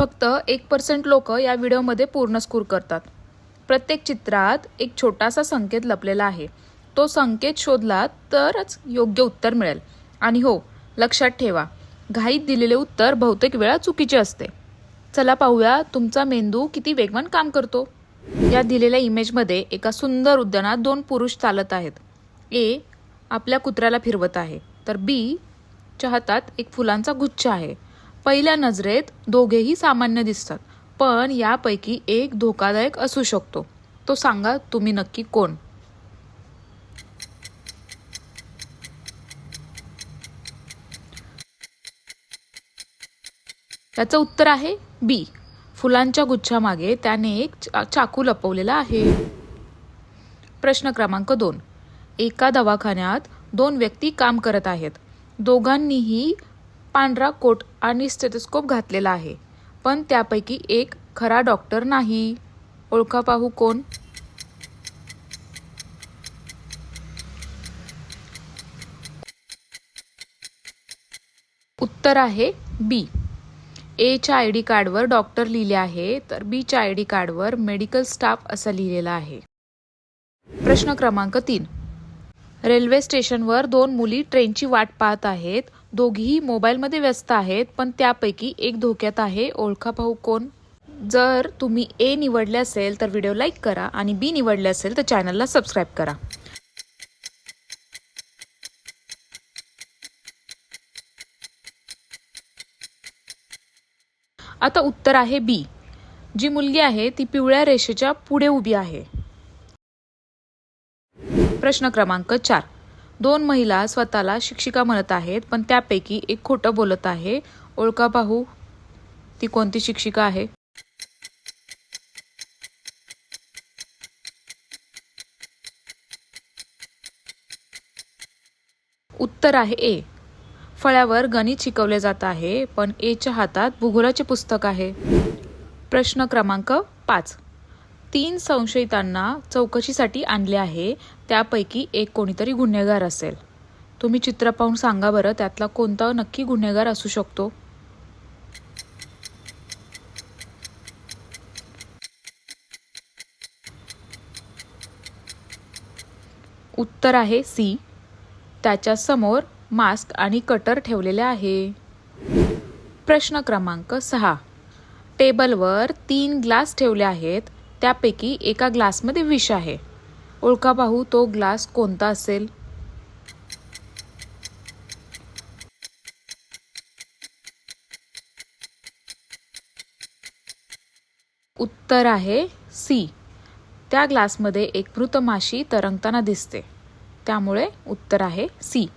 फक्त 1% लोक या व्हिडिओमध्ये पूर्ण स्कोर करतात। प्रत्येक चित्रात एक छोटासा संकेत लपलेला आहे। तो संकेत शोधला तरच योग्य उत्तर मिळेल। आणि हो, लक्षात ठेवा, घाईत दिलेले उत्तर बहुतेक वेळा चुकीचे असते। चला पाहूया तुमचा मेंदू किती वेगवान काम करतो। या दिलेल्या इमेजमध्ये एका सुंदर उद्यानात दोन पुरुष चालत आहेत। ए आपल्या कुत्र्याला फिरवत आहे, तर बी च्या हातात एक फुलांचा गुच्छ आहे। पहिल्या नजरेत दोघेही सामान्य दिसतात, पण यापैकी एक धोकादायक असू शकतो। तो सांगा तुम्ही नक्की कोण? त्याचं उत्तर आहे बी। फुलांच्या गुच्छामागे त्याने एक चाकू लपवलेला आहे। प्रश्न क्रमांक 2। एका दवाखान्यात दोन व्यक्ती काम करत आहेत। दोघांनीही पांढरा कोट आणि स्टेथोस्कोप घातलेला आहे, पण त्यापैकी एक खरा डॉक्टर नाही। ओळखा पाहू कोण? उत्तर आहे बी। ए च्या आयडी कार्डवर डॉक्टर लिहिले आहे, तर बी च्या आयडी कार्डवर मेडिकल स्टाफ असं लिहिलेलं आहे। प्रश्न क्रमांक 3। रेल्वे स्टेशनवर दोन मुली ट्रेनची वाट पाहत आहेत। दोघीही मोबाईलमध्ये व्यस्त आहेत, पण त्यापैकी एक धोक्यात आहे। ओळखा पाहू कोण? जर तुम्ही ए निवडले असेल तर व्हिडिओ लाईक करा, आणि बी निवडले असेल तर चॅनलला सबस्क्राईब करा। आता उत्तर आहे बी। जी मुलगी आहे ती पिवळ्या रेषेच्या पुढे उभी आहे। प्रश्न क्रमांक 4। दोन महिला स्वतःला शिक्षिका म्हणत आहेत, पण त्यापैकी एक खोटं बोलत आहे। ओळखा पाहू ती कोणती शिक्षिका आहे? उत्तर आहे ए। फळ्यावर गणित शिकवले जात आहे, पण ए च्या हातात भूगोलाचे पुस्तक आहे। प्रश्न क्रमांक 5। 3 संशयितांना चौकशीसाठी आणले आहे, त्यापैकी एक कोणीतरी गुन्हेगार असेल। तुम्ही चित्र पाहून सांगा बरं, त्यातला कोणता नक्की गुन्हेगार असू शकतो? उत्तर आहे सी। त्याच्या समोर मास्क आणि कटर ठेवलेले आहे। प्रश्न क्रमांक 6। टेबलवर 3 ग्लास ठेवले आहेत, त्यापैकी एका ग्लासमध्ये विष आहे। ओळखा पाहू तो ग्लास कोणता असेल? उत्तर आहे सी। त्या ग्लासमध्ये एक मृत माशी तरंगताना दिसते, त्यामुळे उत्तर आहे सी।